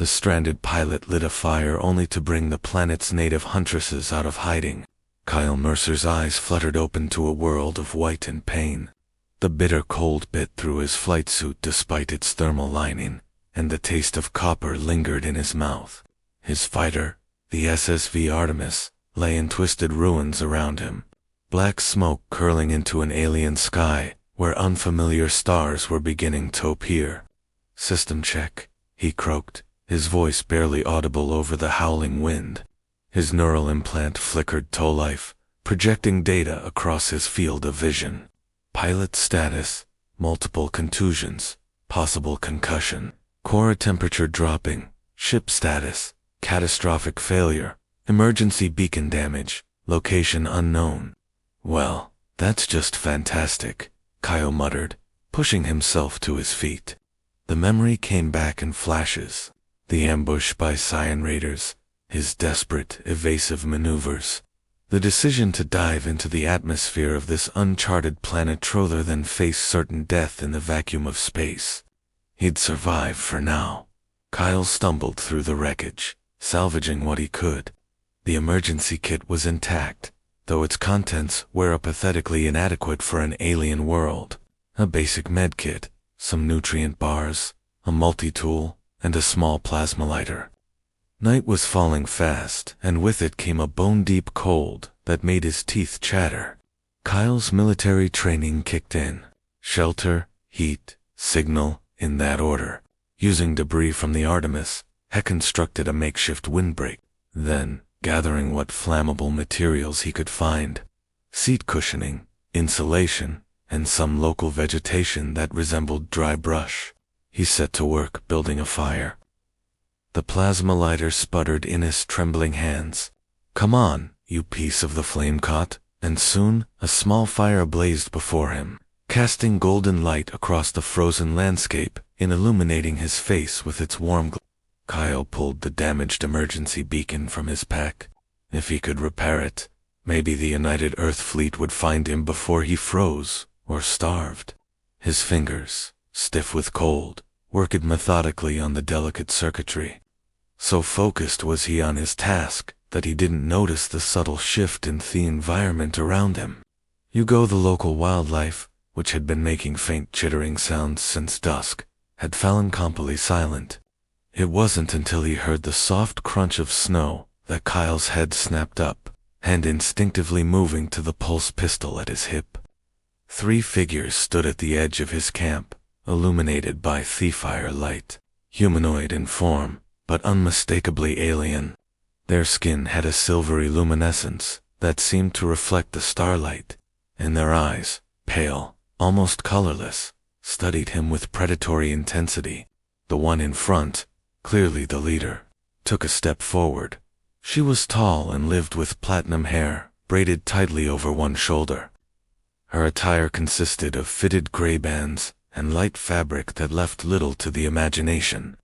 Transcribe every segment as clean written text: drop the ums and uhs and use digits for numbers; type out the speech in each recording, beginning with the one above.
The stranded pilot lit a fire only to bring the planet's native Huntresses out of hiding. Kyle Mercer's eyes fluttered open to a world of white and pain. The bitter cold bit through his flight suit despite its thermal lining, and the taste of copper lingered in his mouth. His fighter, the SSV Artemis, lay in twisted ruins around him. Black smoke curling into an alien sky, where unfamiliar stars were beginning to appear. "System check," he croaked, his voice barely audible over the howling wind. His neural implant flickered to life, projecting data across his field of vision. Pilot status, multiple contusions, possible concussion, core temperature dropping, ship status, catastrophic failure, emergency beacon damage, location unknown. "Well, that's just fantastic," Kyle muttered, pushing himself to his feet. The memory came back in flashes. The ambush by Scion Raiders, his desperate, evasive maneuvers, the decision to dive into the atmosphere of this uncharted planet rather than face certain death in the vacuum of space. He'd survive for now. Kyle stumbled through the wreckage, salvaging what he could. The emergency kit was intact, though its contents were pathetically inadequate for an alien world. A basic medkit, some nutrient bars, a multi-tool, and a small plasma lighter. Night was falling fast, and with it came a bone-deep cold that made his teeth chatter. Kyle's military training kicked in. Shelter, heat, signal, in that order. Using debris from the Artemis, he constructed a makeshift windbreak. Then, gathering what flammable materials he could find, seat cushioning, insulation, and some local vegetation that resembled dry brush, he set to work building a fire. The plasma lighter sputtered in his trembling hands. "Come on, you piece of the flame caught," and soon a small fire blazed before him, casting golden light across the frozen landscape and illuminating his face with its warm glow. Kyle pulled the damaged emergency beacon from his pack. If he could repair it, maybe the United Earth Fleet would find him before he froze or starved. His fingers, stiff with cold, worked methodically on the delicate circuitry. So focused was he on his task that he didn't notice the subtle shift in the environment around him. The local wildlife, which had been making faint chittering sounds since dusk, had fallen completely silent. It wasn't until he heard the soft crunch of snow that Kyle's head snapped up, hand instinctively moving to the pulse pistol at his hip. 3 figures stood at the edge of his camp, illuminated by fire light, humanoid in form, but unmistakably alien. Their skin had a silvery luminescence that seemed to reflect the starlight, and their eyes, pale, almost colorless, studied him with predatory intensity. The one in front, clearly the leader, took a step forward. She was tall and lived with platinum hair, braided tightly over one shoulder. Her attire consisted of fitted gray bands and light fabric that left little to the imagination,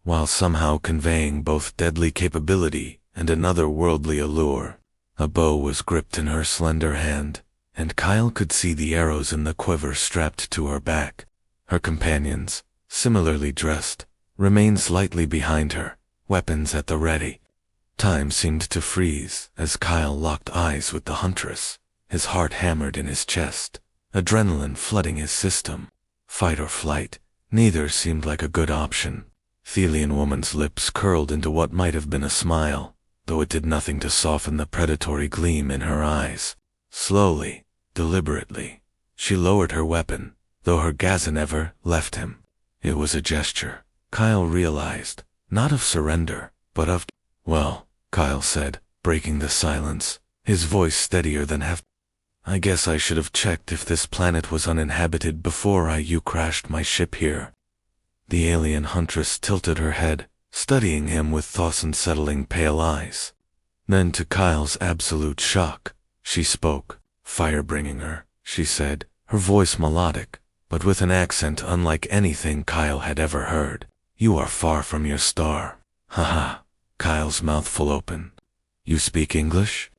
while somehow conveying both deadly capability and an otherworldly allure. A bow was gripped in her slender hand, and Kyle could see the arrows in the quiver strapped to her back. Her companions, similarly dressed, remained slightly behind her, weapons at the ready. Time seemed to freeze as Kyle locked eyes with the Huntress, his heart hammered in his chest, adrenaline flooding his system. Fight or flight, neither seemed like a good option. The alien woman's lips curled into what might have been a smile, though it did nothing to soften the predatory gleam in her eyes. Slowly, deliberately, she lowered her weapon, though her gaze never left him. It was a gesture, Kyle realized, not of surrender, but of... "Well," Kyle said, breaking the silence, his voice steadier than half. "I guess I should have checked if this planet was uninhabited before you crashed my ship here." The alien Huntress tilted her head, studying him with thought-unsettling pale eyes. Then, to Kyle's absolute shock, she spoke. "Fire-bringing her," she said, her voice melodic, but with an accent unlike anything Kyle had ever heard. "You are far from your star." "Haha." Kyle's mouth full open. "You speak English?"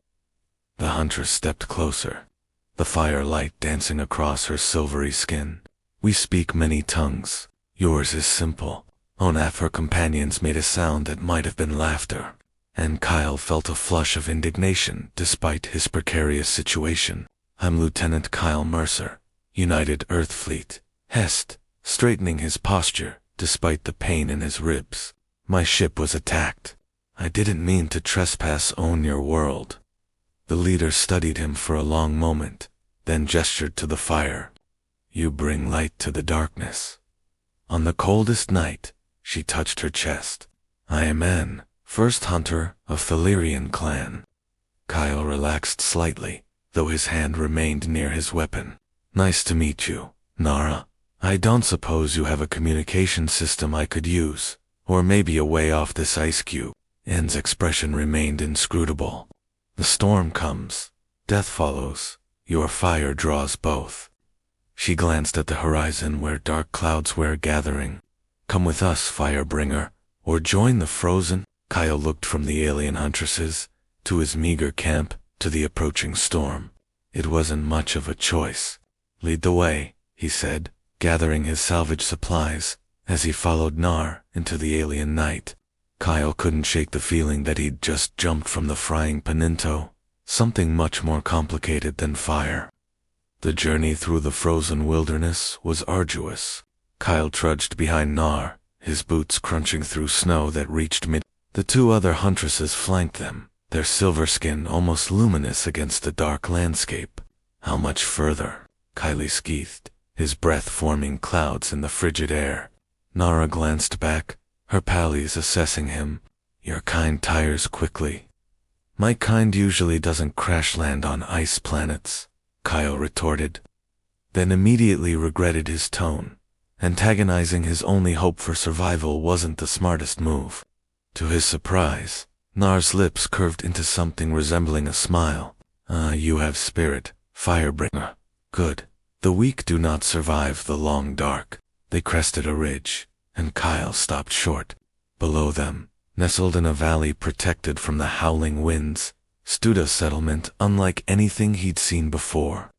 The Huntress stepped closer, the firelight dancing across her silvery skin. "We speak many tongues. Yours is simple. Onaf, her companions, made a sound that might have been laughter, and Kyle felt a flush of indignation despite his precarious situation. I'm Lieutenant Kyle Mercer, United Earth Fleet, Hest, straightening his posture despite the pain in his ribs. My ship was attacked. I didn't mean to trespass on your world. The leader studied him for a long moment, then gestured to the fire. You bring light to the darkness. On the coldest night, she touched her chest. I am Anne, first hunter of Thalirian clan. Kyle relaxed slightly, though his hand remained near his weapon. Nice to meet you, Nara. I don't suppose you have a communication system I could use, or maybe a way off this ice cube. Anne's expression remained inscrutable. The storm comes. Death follows. Your fire draws both. She glanced at the horizon where dark clouds were gathering. Come with us, Firebringer, or join the frozen. Kyle looked from the alien Huntresses, to his meager camp, to the approaching storm. It wasn't much of a choice. Lead the way, he said, gathering his salvage supplies, as he followed Nar into the alien night. Kyle couldn't shake the feeling that he'd just jumped from the frying pan into something much more complicated than fire. The journey through the frozen wilderness was arduous. Kyle trudged behind Nar, his boots crunching through snow that reached mid. The two other Huntresses flanked them, their silver skin almost luminous against the dark landscape. How much further? Kyle skeethed, his breath forming clouds in the frigid air. Nara glanced back, her pallies assessing him. Your kind tires quickly. My kind usually doesn't crash land on ice planets, Kyle retorted, then immediately regretted his tone. Antagonizing his only hope for survival wasn't the smartest move. To his surprise, Nar's lips curved into something resembling a smile. You have spirit, Firebringer. Good. The weak do not survive the long dark. They crested a ridge, and Kyle stopped short. Below them, nestled in a valley protected from the howling winds, stood a settlement unlike anything he'd seen before.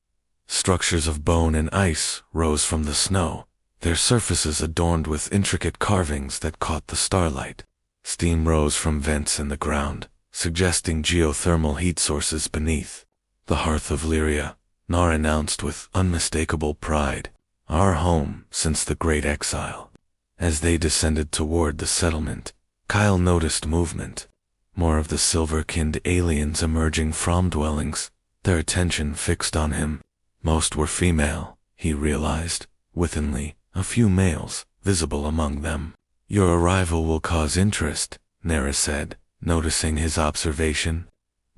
Structures of bone and ice rose from the snow, their surfaces adorned with intricate carvings that caught the starlight. Steam rose from vents in the ground, suggesting geothermal heat sources beneath. The hearth of Lyria, Nar announced with unmistakable pride. Our home since the Great Exile. As they descended toward the settlement, Kyle noticed movement. More of the silver-kinned aliens emerging from dwellings, their attention fixed on him. Most were female, he realized, withinly, a few males, visible among them. Your arrival will cause interest, Nara said, noticing his observation.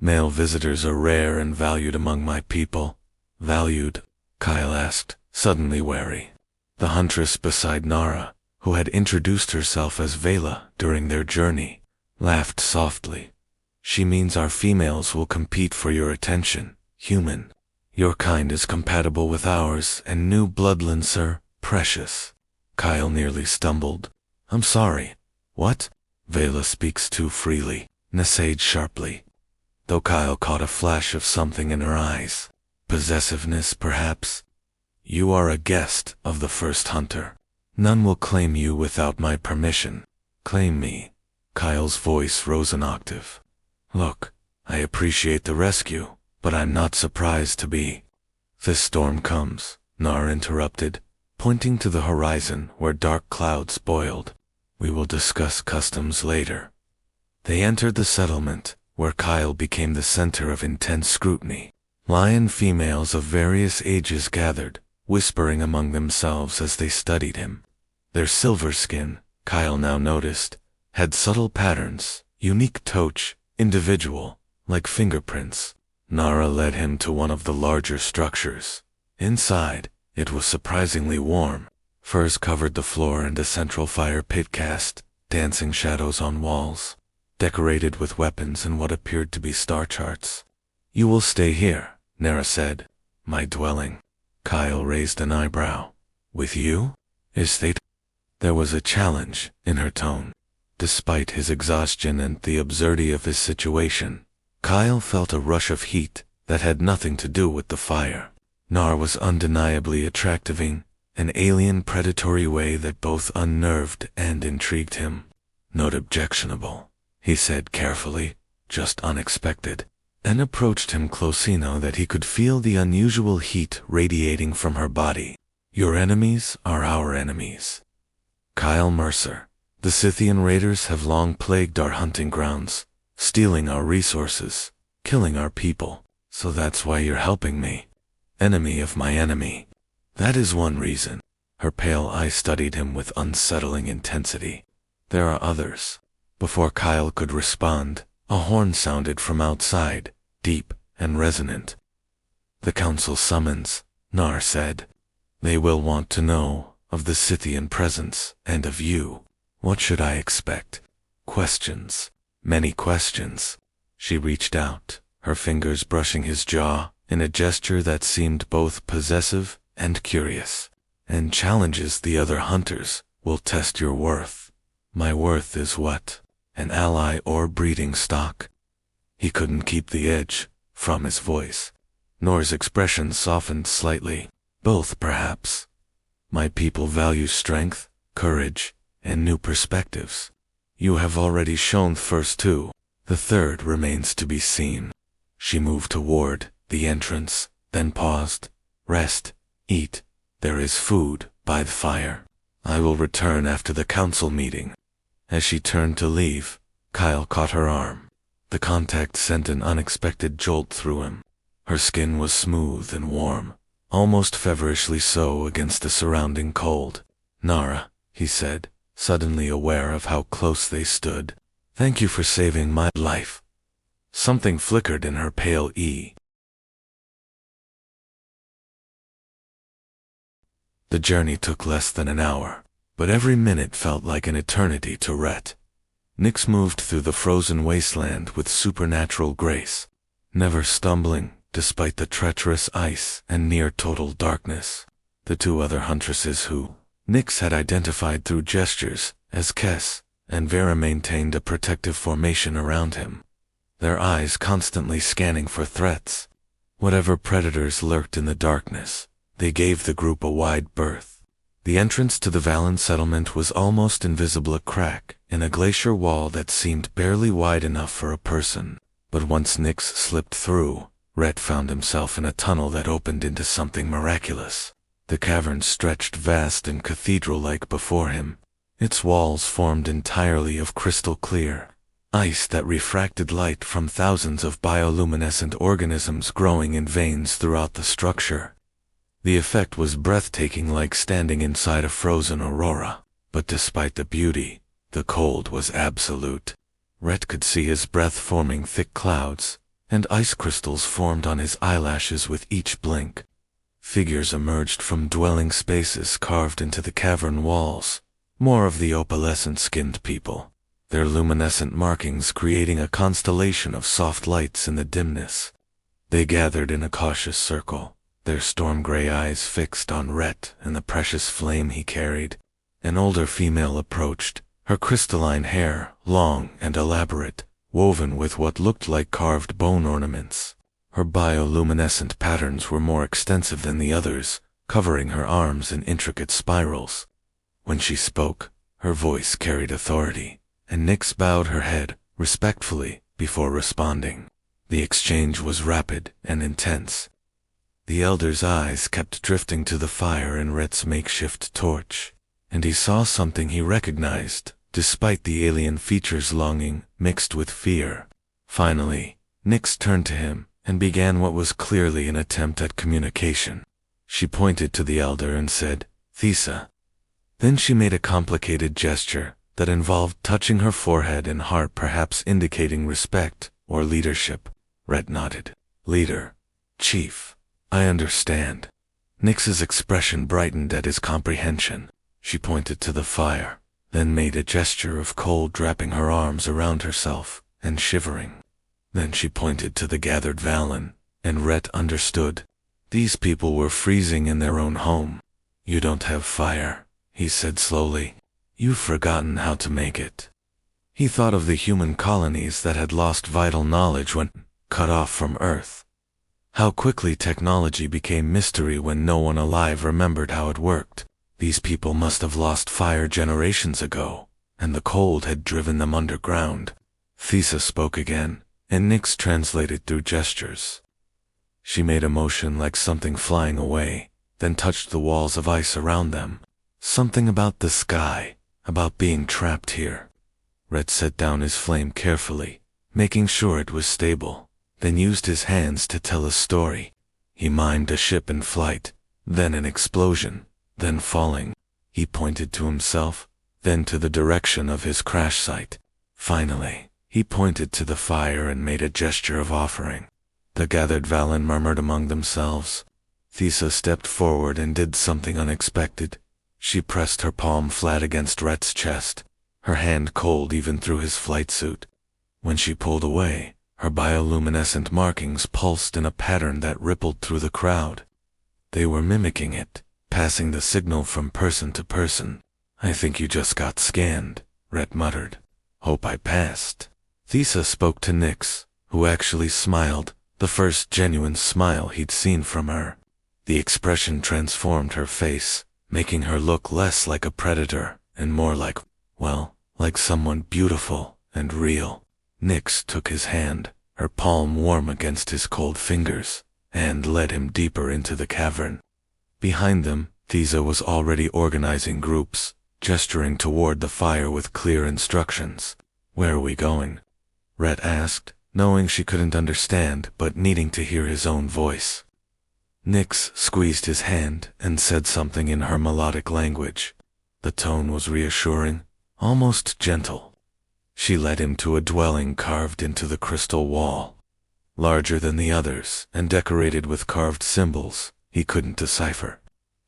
Male visitors are rare and valued among my people. Valued? Kyle asked, suddenly wary. The huntress beside Nara, who had introduced herself as Vela during their journey, laughed softly. She means our females will compete for your attention, human. Your kind is compatible with ours and new bloodlines are precious. Kyle nearly stumbled. I'm sorry. What? Vela speaks too freely, Nasade sharply. Though Kyle caught a flash of something in her eyes. Possessiveness, perhaps? You are a guest of the first hunter. None will claim you without my permission. Claim me. Kyle's voice rose an octave. Look, I appreciate the rescue, but I'm not surprised to be. This storm comes, Nar interrupted, pointing to the horizon where dark clouds boiled. We will discuss customs later. They entered the settlement, where Kyle became the center of intense scrutiny. Lion females of various ages gathered, whispering among themselves as they studied him. Their silver skin, Kyle now noticed, had subtle patterns, unique touch, individual, like fingerprints. Nara led him to one of the larger structures. Inside, it was surprisingly warm. Furs covered the floor and a central fire pit cast dancing shadows on walls, decorated with weapons and what appeared to be star charts. You will stay here, Nara said. My dwelling. Kyle raised an eyebrow. With you? Is they? There was a challenge in her tone. Despite his exhaustion and the absurdity of his situation, Kyle felt a rush of heat that had nothing to do with the fire. Nar was undeniably attractive, an alien predatory way that both unnerved and intrigued him. Not objectionable, he said carefully, just unexpected, and approached him close enough that he could feel the unusual heat radiating from her body. Your enemies are our enemies. Kyle Mercer, the Scythian raiders have long plagued our hunting grounds, stealing our resources, killing our people, so that's why you're helping me. Enemy of my enemy. That is one reason. Her pale eye studied him with unsettling intensity. There are others. Before Kyle could respond, a horn sounded from outside, deep and resonant. The council summons, Nar said. They will want to know of the Scythian presence and of you. What should I expect? Questions. Many questions. She reached out, her fingers brushing his jaw in a gesture that seemed both possessive and curious. And challenges the other hunters will test your worth. My worth is what? An ally or breeding stock? He couldn't keep the edge from his voice. Nor's expression softened slightly. Both, perhaps. My people value strength, courage, and new perspectives. You have already shown the first two. The third remains to be seen. She moved toward the entrance, then paused. Rest, eat. There is food by the fire. I will return after the council meeting. As she turned to leave, Kyle caught her arm. The contact sent an unexpected jolt through him. Her skin was smooth and warm, almost feverishly so against the surrounding cold. Nara, he said, suddenly aware of how close they stood. Thank you for saving my life. Something flickered in her pale eye. The journey took less than an hour, but every minute felt like an eternity to Rhett. Nyx moved through the frozen wasteland with supernatural grace, never stumbling, despite the treacherous ice and near-total darkness. The two other huntresses who Nyx had identified through gestures as Kess and Vera maintained a protective formation around him, their eyes constantly scanning for threats. Whatever predators lurked in the darkness, they gave the group a wide berth. The entrance to the Valen settlement was almost invisible, a crack in a glacier wall that seemed barely wide enough for a person. But once Nyx slipped through, Rhett found himself in a tunnel that opened into something miraculous. The cavern stretched vast and cathedral-like before him. Its walls formed entirely of crystal clear ice that refracted light from thousands of bioluminescent organisms growing in veins throughout the structure. The effect was breathtaking, like standing inside a frozen aurora. But despite the beauty, the cold was absolute. Rhett could see his breath forming thick clouds, and ice crystals formed on his eyelashes with each blink. Figures emerged from dwelling spaces carved into the cavern walls, more of the opalescent-skinned people, their luminescent markings creating a constellation of soft lights in the dimness. They gathered in a cautious circle, their storm-gray eyes fixed on Rhett and the precious flame he carried. An older female approached, her crystalline hair, long and elaborate, woven with what looked like carved bone ornaments. Her bioluminescent patterns were more extensive than the others, covering her arms in intricate spirals. When she spoke, her voice carried authority, and Nyx bowed her head respectfully before responding. The exchange was rapid and intense. The elder's eyes kept drifting to the fire in Rhett's makeshift torch, and he saw something he recognized, despite the alien features, longing mixed with fear. Finally, Nyx turned to him and began what was clearly an attempt at communication. She pointed to the elder and said, "Thesa." Then she made a complicated gesture that involved touching her forehead and heart, perhaps indicating respect or leadership. Rhett nodded. "Leader. Chief. I understand." Nyx's expression brightened at his comprehension. She pointed to the fire, then made a gesture of cold, wrapping her arms around herself and shivering. Then she pointed to the gathered Valen, and Rhett understood. These people were freezing in their own home. "You don't have fire," he said slowly. "You've forgotten how to make it." He thought of the human colonies that had lost vital knowledge when cut off from Earth. How quickly technology became mystery when no one alive remembered how it worked. These people must have lost fire generations ago, and the cold had driven them underground. Thesa spoke again, and Nyx translated through gestures. She made a motion like something flying away, then touched the walls of ice around them. Something about the sky, about being trapped here. Red set down his flame carefully, making sure it was stable, then used his hands to tell a story. He mimed a ship in flight, then an explosion, then falling. He pointed to himself, then to the direction of his crash site. Finally, he pointed to the fire and made a gesture of offering. The gathered Valen murmured among themselves. Thesa stepped forward and did something unexpected. She pressed her palm flat against Rhett's chest, her hand cold even through his flight suit. When she pulled away, her bioluminescent markings pulsed in a pattern that rippled through the crowd. They were mimicking it, passing the signal from person to person. "I think you just got scanned," Rhett muttered. "Hope I passed." Thesa spoke to Nyx, who actually smiled, the first genuine smile he'd seen from her. The expression transformed her face, making her look less like a predator and more like, well, like someone beautiful and real. Nyx took his hand, her palm warm against his cold fingers, and led him deeper into the cavern. Behind them, Thesa was already organizing groups, gesturing toward the fire with clear instructions. "Where are we going?" Rhett asked, knowing she couldn't understand but needing to hear his own voice. Nyx squeezed his hand and said something in her melodic language. The tone was reassuring, almost gentle. She led him to a dwelling carved into the crystal wall. Larger than the others and decorated with carved symbols he couldn't decipher.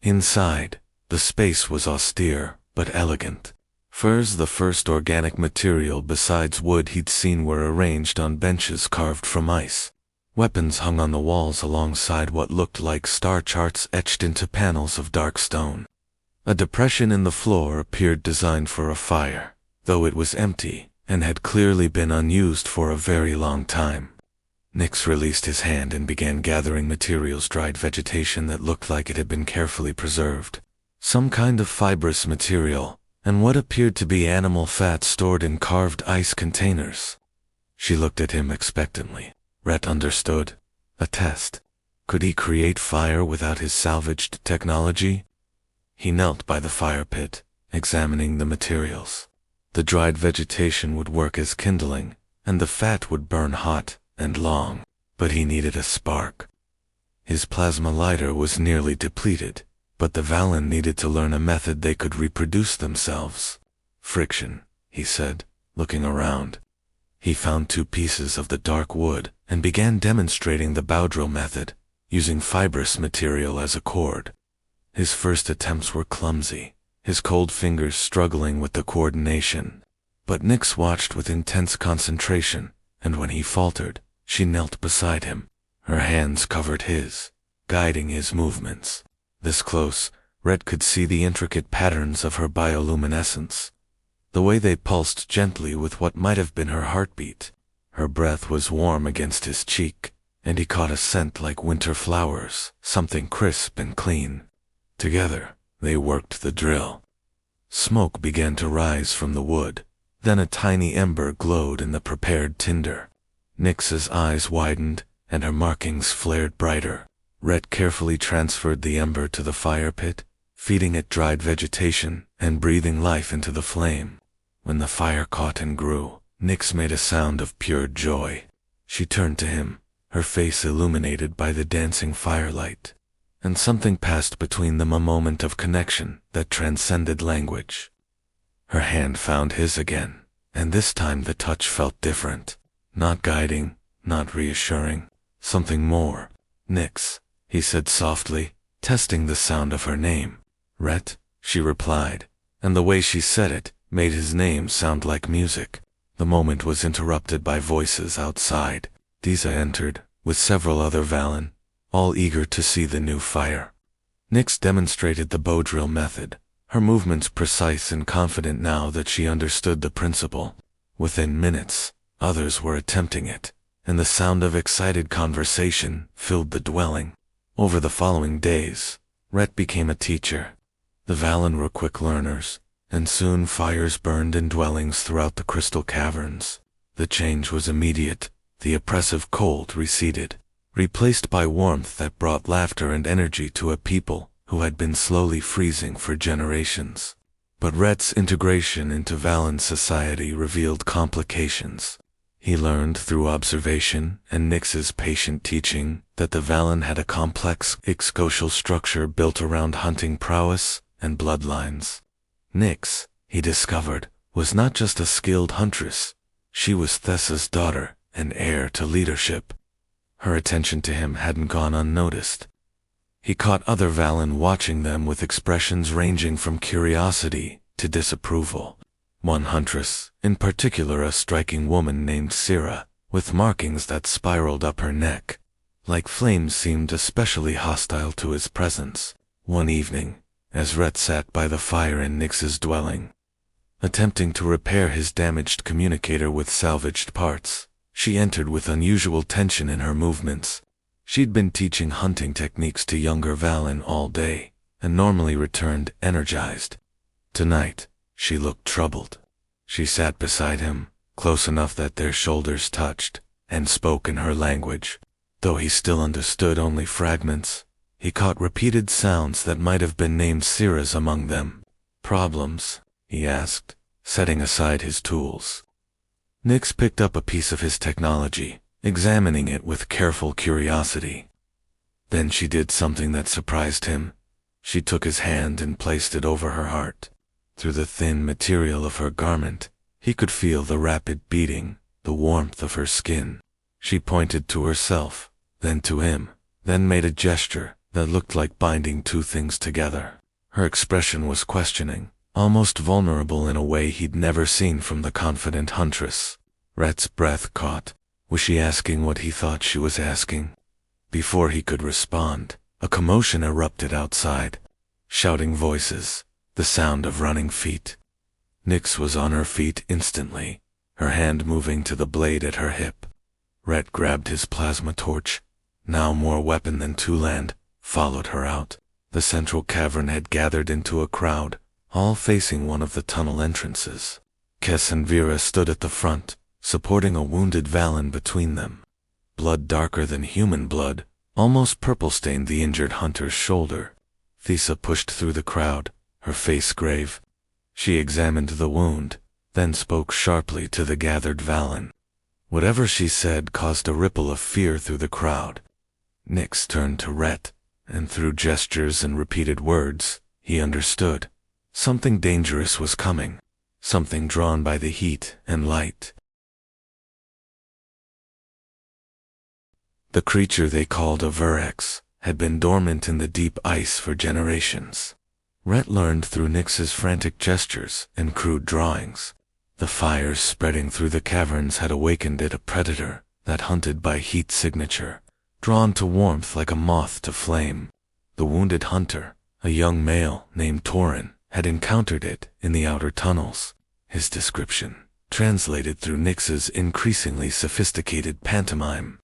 Inside, the space was austere but elegant. Furs, the first organic material besides wood he'd seen, were arranged on benches carved from ice. Weapons hung on the walls alongside what looked like star charts etched into panels of dark stone. A depression in the floor appeared designed for a fire, though it was empty and had clearly been unused for a very long time. Nyx released his hand and began gathering materials, dried vegetation that looked like it had been carefully preserved. Some kind of fibrous material, and what appeared to be animal fat stored in carved ice containers. She looked at him expectantly. Rhett understood. A test. Could he create fire without his salvaged technology? He knelt by the fire pit, examining the materials. The dried vegetation would work as kindling, and the fat would burn hot and long, but he needed a spark. His plasma lighter was nearly depleted, but the Valen needed to learn a method they could reproduce themselves. "Friction," he said, looking around. He found 2 pieces of the dark wood and began demonstrating the Bowdrill method, using fibrous material as a cord. His first attempts were clumsy, his cold fingers struggling with the coordination. But Nyx watched with intense concentration, and when he faltered, she knelt beside him. Her hands covered his, guiding his movements. This close, Rhett could see the intricate patterns of her bioluminescence. The way they pulsed gently with what might have been her heartbeat. Her breath was warm against his cheek, and he caught a scent like winter flowers, something crisp and clean. Together, they worked the drill. Smoke began to rise from the wood, then a tiny ember glowed in the prepared tinder. Nyx's eyes widened, and her markings flared brighter. Rhett carefully transferred the ember to the fire pit, feeding it dried vegetation and breathing life into the flame. When the fire caught and grew, Nyx made a sound of pure joy. She turned to him, her face illuminated by the dancing firelight. And something passed between them, a moment of connection that transcended language. Her hand found his again, and this time the touch felt different. Not guiding, not reassuring, something more. "Nyx," he said softly, testing the sound of her name. "Rhett," she replied, and the way she said it made his name sound like music. The moment was interrupted by voices outside. Thesa entered, with several other Valen, all eager to see the new fire. Nyx demonstrated the Bowdrill method, her movements precise and confident now that she understood the principle. Within minutes, others were attempting it, and the sound of excited conversation filled the dwelling. Over the following days, Rhett became a teacher. The Valen were quick learners, and soon fires burned in dwellings throughout the crystal caverns. The change was immediate. The oppressive cold receded, replaced by warmth that brought laughter and energy to a people who had been slowly freezing for generations. But Rhett's integration into Valen's society revealed complications. He learned through observation and Nyx's patient teaching that the Valen had a complex social structure built around hunting prowess and bloodlines. Nyx, he discovered, was not just a skilled huntress. She was Thessa's daughter and heir to leadership. Her attention to him hadn't gone unnoticed. He caught other Valen watching them with expressions ranging from curiosity to disapproval. One huntress, in particular a striking woman named Syrah, with markings that spiraled up her neck, like flames, seemed especially hostile to his presence. One evening, as Rhett sat by the fire in Nyx's dwelling, attempting to repair his damaged communicator with salvaged parts, she entered with unusual tension in her movements. She'd been teaching hunting techniques to younger Valen all day, and normally returned energized. Tonight, she looked troubled. She sat beside him, close enough that their shoulders touched, and spoke in her language. Though he still understood only fragments, he caught repeated sounds that might have been named Syrah's among them. "Problems?" he asked, setting aside his tools. Nyx picked up a piece of his technology, examining it with careful curiosity. Then she did something that surprised him. She took his hand and placed it over her heart. Through the thin material of her garment, he could feel the rapid beating, the warmth of her skin. She pointed to herself, then to him, then made a gesture that looked like binding two things together. Her expression was questioning, almost vulnerable in a way he'd never seen from the confident huntress. Rhett's breath caught. Was she asking what he thought she was asking? Before he could respond, a commotion erupted outside. Shouting voices, the sound of running feet. Nyx was on her feet instantly, her hand moving to the blade at her hip. Rhett grabbed his plasma torch, now more weapon than two-land, followed her out. The central cavern had gathered into a crowd, all facing one of the tunnel entrances. Kes and Vera stood at the front, supporting a wounded Valen between them. Blood darker than human blood, almost purple, stained the injured hunter's shoulder. Thessa pushed through the crowd, her face grave. She examined the wound, then spoke sharply to the gathered Valen. Whatever she said caused a ripple of fear through the crowd. Nyx turned to Rhett, and through gestures and repeated words, he understood. Something dangerous was coming, something drawn by the heat and light. The creature they called a Verrex had been dormant in the deep ice for generations. Rhett learned through Nyx's frantic gestures and crude drawings. The fires spreading through the caverns had awakened it, a predator that hunted by heat signature, drawn to warmth like a moth to flame. The wounded hunter, a young male named Torin, had encountered it in the outer tunnels. His description, translated through Nyx's increasingly sophisticated pantomime,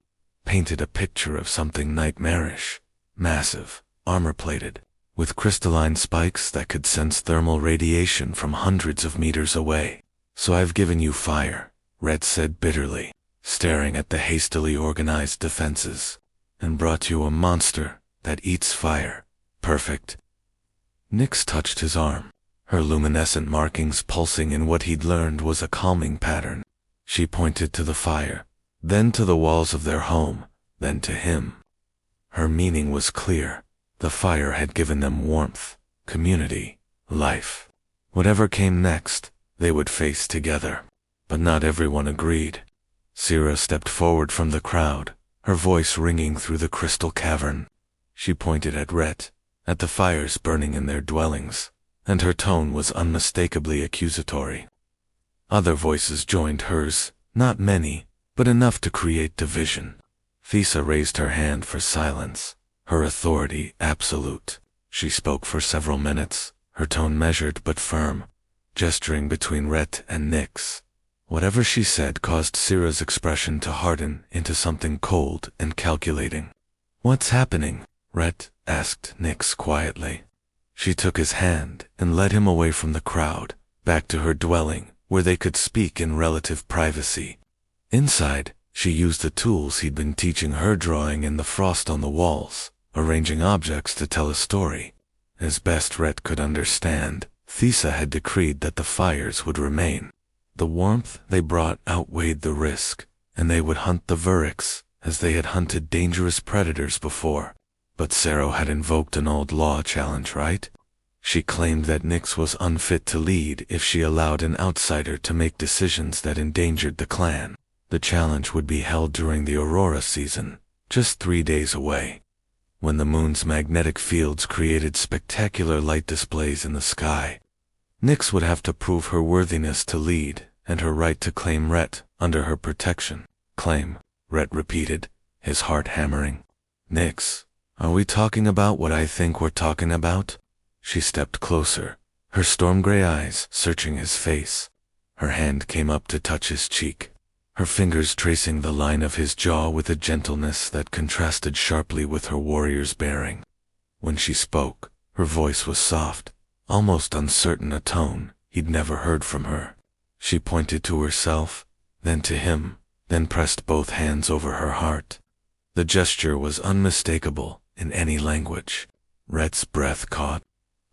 painted a picture of something nightmarish, massive, armor-plated, with crystalline spikes that could sense thermal radiation from hundreds of meters away. "So I've given you fire," Rhett said bitterly, staring at the hastily organized defenses, "and brought you a monster that eats fire. Perfect." Nyx touched his arm, her luminescent markings pulsing in what he'd learned was a calming pattern. She pointed to the fire, then to the walls of their home, then to him. Her meaning was clear. The fire had given them warmth, community, life. Whatever came next, they would face together. But not everyone agreed. Syrah stepped forward from the crowd, her voice ringing through the crystal cavern. She pointed at Rhett, at the fires burning in their dwellings, and her tone was unmistakably accusatory. Other voices joined hers, not many, but enough to create division. Thessa raised her hand for silence, her authority absolute. She spoke for several minutes, her tone measured but firm, gesturing between Rhett and Nyx. Whatever she said caused Syrah's expression to harden into something cold and calculating. "What's happening?" Rhett asked Nyx quietly. She took his hand and led him away from the crowd, back to her dwelling, where they could speak in relative privacy. Inside, she used the tools he'd been teaching her, drawing in the frost on the walls, arranging objects to tell a story. As best Rhett could understand, Thesa had decreed that the fires would remain. The warmth they brought outweighed the risk, and they would hunt the Vuriks as they had hunted dangerous predators before. But Sero had invoked an old law challenge, right? She claimed that Nyx was unfit to lead if she allowed an outsider to make decisions that endangered the clan. The challenge would be held during the Aurora season, just 3 days away. When the moon's magnetic fields created spectacular light displays in the sky, Nyx would have to prove her worthiness to lead and her right to claim Rhett under her protection. Claim, Rhett repeated, his heart hammering. Nyx, are we talking about what I think we're talking about? She stepped closer, her storm-gray eyes searching his face. Her hand came up to touch his cheek, her fingers tracing the line of his jaw with a gentleness that contrasted sharply with her warrior's bearing. When she spoke, her voice was soft, almost uncertain, a tone he'd never heard from her. She pointed to herself, then to him, then pressed both hands over her heart. The gesture was unmistakable in any language. Rhett's breath caught.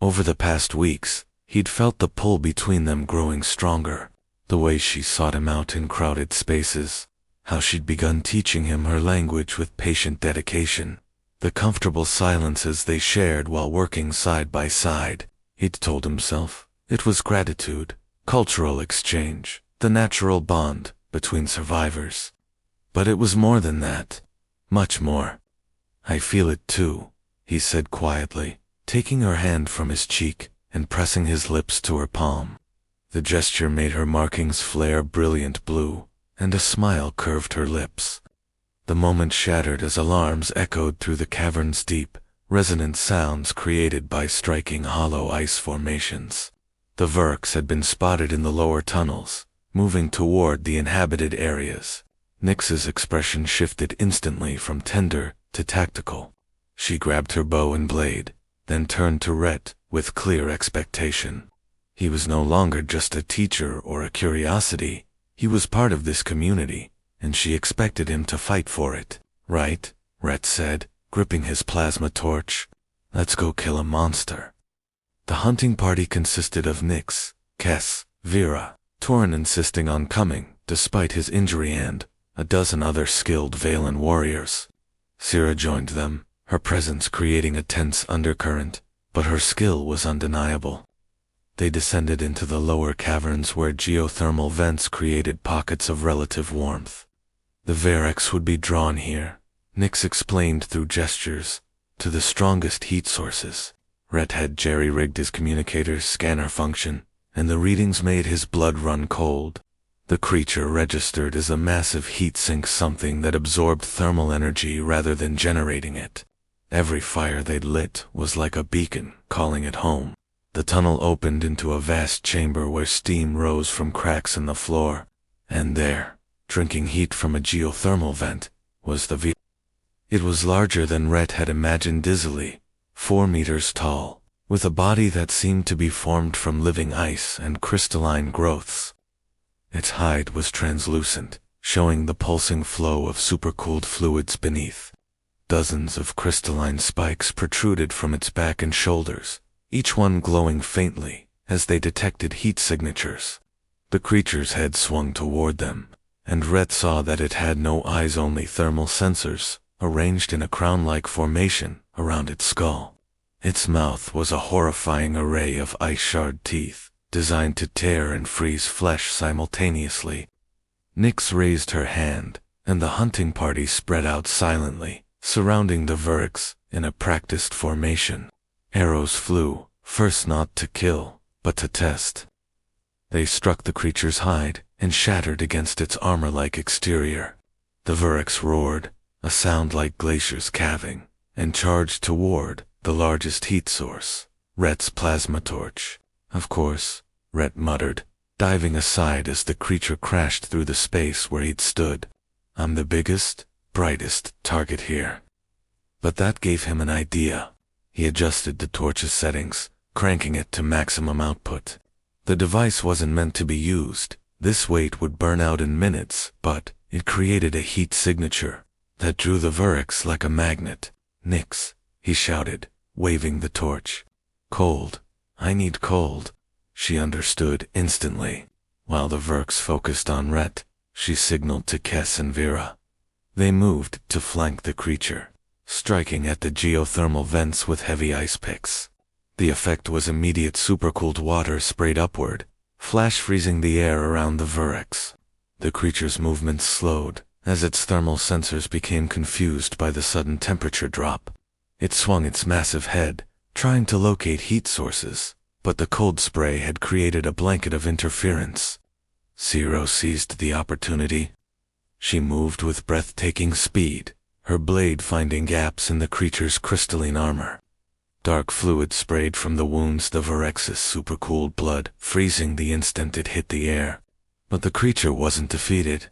Over the past weeks, he'd felt the pull between them growing stronger. The way she sought him out in crowded spaces, how she'd begun teaching him her language with patient dedication, the comfortable silences they shared while working side by side. He'd told himself it was gratitude, cultural exchange, the natural bond between survivors. But it was more than that, much more. I feel it too, he said quietly, taking her hand from his cheek and pressing his lips to her palm. The gesture made her markings flare brilliant blue, and a smile curved her lips. The moment shattered as alarms echoed through the cavern's deep, resonant sounds created by striking hollow ice formations. The Vuriks had been spotted in the lower tunnels, moving toward the inhabited areas. Nyx's expression shifted instantly from tender to tactical. She grabbed her bow and blade, then turned to Rhett with clear expectation. He was no longer just a teacher or a curiosity. He was part of this community, and she expected him to fight for it. Right, Rhett said, gripping his plasma torch. Let's go kill a monster. The hunting party consisted of Nyx, Kes, Vera, Torin insisting on coming, despite his injury, and a dozen other skilled Valen warriors. Syrah joined them, her presence creating a tense undercurrent, but her skill was undeniable. They descended into the lower caverns where geothermal vents created pockets of relative warmth. The Vuriks would be drawn here, Nyx explained through gestures, to the strongest heat sources. Rhett had jerry-rigged his communicator's scanner function, and the readings made his blood run cold. The creature registered as a massive heat sink, something that absorbed thermal energy rather than generating it. Every fire they'd lit was like a beacon, calling it home. The tunnel opened into a vast chamber where steam rose from cracks in the floor, and there, drinking heat from a geothermal vent, was the V. It was larger than Rhett had imagined, dizzily, 4 meters tall, with a body that seemed to be formed from living ice and crystalline growths. Its hide was translucent, showing the pulsing flow of supercooled fluids beneath. Dozens of crystalline spikes protruded from its back and shoulders, each one glowing faintly as they detected heat signatures. The creature's head swung toward them, and Rhett saw that it had no eyes, only thermal sensors, arranged in a crown-like formation around its skull. Its mouth was a horrifying array of ice-shard teeth, designed to tear and freeze flesh simultaneously. Nyx raised her hand, and the hunting party spread out silently, surrounding the Vuriks in a practiced formation. Arrows flew, first not to kill, but to test. They struck the creature's hide and shattered against its armor-like exterior. The Vuriks roared, a sound like glaciers calving, and charged toward the largest heat source, Rhett's plasma torch. Of course, Rhett muttered, diving aside as the creature crashed through the space where he'd stood. I'm the biggest, brightest target here. But that gave him an idea. He adjusted the torch's settings, cranking it to maximum output. The device wasn't meant to be used. This weight would burn out in minutes, but it created a heat signature that drew the Vurex like a magnet. "Nix," he shouted, waving the torch. "Cold. I need cold." She understood instantly. While the Vurex focused on Rhett, she signaled to Kess and Vera. They moved to flank the creature, striking at the geothermal vents with heavy ice picks. The effect was immediate. Supercooled water sprayed upward, flash freezing the air around the Vurex. The creature's movements slowed as its thermal sensors became confused by the sudden temperature drop. It swung its massive head, trying to locate heat sources, but the cold spray had created a blanket of interference. Zero seized the opportunity. She moved with breathtaking speed, her blade finding gaps in the creature's crystalline armor. Dark fluid sprayed from the wounds the Vurex's supercooled blood, freezing the instant it hit the air. But the creature wasn't defeated.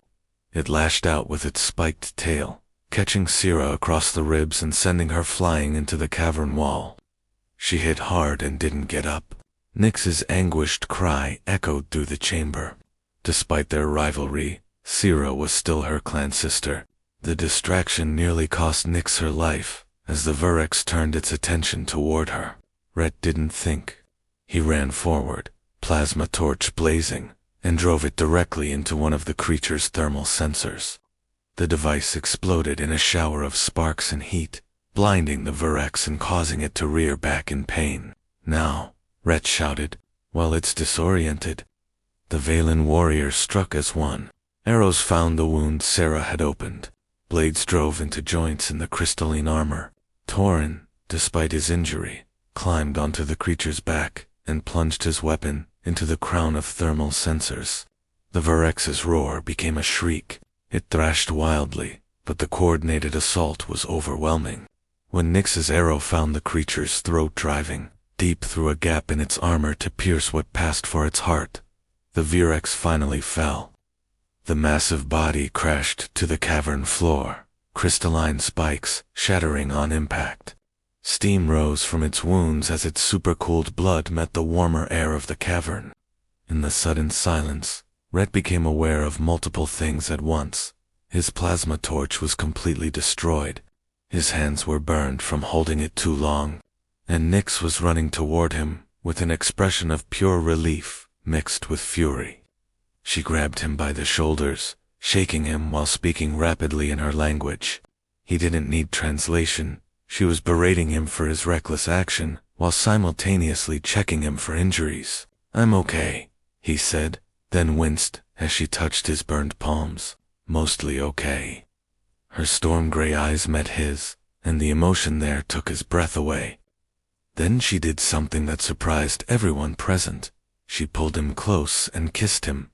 It lashed out with its spiked tail, catching Sierra across the ribs and sending her flying into the cavern wall. She hit hard and didn't get up. Nyx's anguished cry echoed through the chamber. Despite their rivalry, Sierra was still her clan sister. The distraction nearly cost Nyx her life, as the Vurex turned its attention toward her. Rhett didn't think. He ran forward, plasma torch blazing, and drove it directly into one of the creature's thermal sensors. The device exploded in a shower of sparks and heat, blinding the Vurex and causing it to rear back in pain. "Now," Rhett shouted, while it's disoriented. The Valen warriors struck as one. Arrows found the wound Sarah had opened. Blades drove into joints in the crystalline armor. Torin, despite his injury, climbed onto the creature's back and plunged his weapon into the crown of thermal sensors. The Vurex's roar became a shriek. It thrashed wildly, but the coordinated assault was overwhelming. When Nyx's arrow found the creature's throat, driving deep through a gap in its armor to pierce what passed for its heart, the Vurex finally fell. The massive body crashed to the cavern floor, crystalline spikes shattering on impact. Steam rose from its wounds as its supercooled blood met the warmer air of the cavern. In the sudden silence, Rhett became aware of multiple things at once. His plasma torch was completely destroyed. His hands were burned from holding it too long, and Nyx was running toward him with an expression of pure relief mixed with fury. She grabbed him by the shoulders, shaking him while speaking rapidly in her language. He didn't need translation. She was berating him for his reckless action, while simultaneously checking him for injuries. "I'm okay," he said, then winced as she touched his burned palms. "Mostly okay." Her storm-gray eyes met his, and the emotion there took his breath away. Then she did something that surprised everyone present. She pulled him close and kissed him.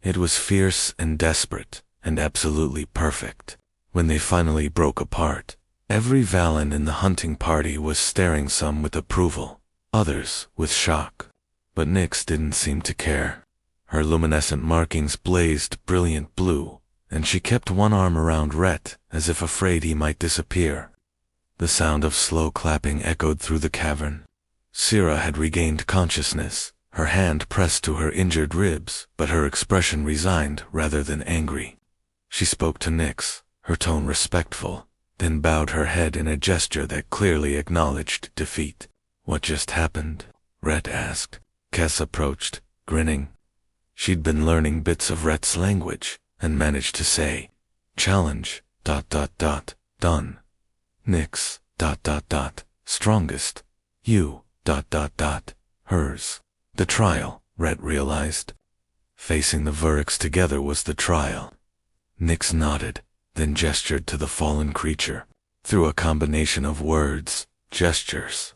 It was fierce and desperate, and absolutely perfect. When they finally broke apart, every Valen in the hunting party was staring, some with approval, others with shock. But Nyx didn't seem to care. Her luminescent markings blazed brilliant blue, and she kept one arm around Rhett as if afraid he might disappear. The sound of slow clapping echoed through the cavern. Sierra had regained consciousness, her hand pressed to her injured ribs, but her expression resigned rather than angry. She spoke to Nyx, her tone respectful, then bowed her head in a gesture that clearly acknowledged defeat. "What just happened?" Rhett asked. Kess approached, grinning. She'd been learning bits of Rhett's language, and managed to say, "Challenge, ... done. Nyx, ... strongest. You, ... hers." The trial, Rhett realized. Facing the Vurex together was the trial. Nyx nodded, then gestured to the fallen creature. Through a combination of words, gestures,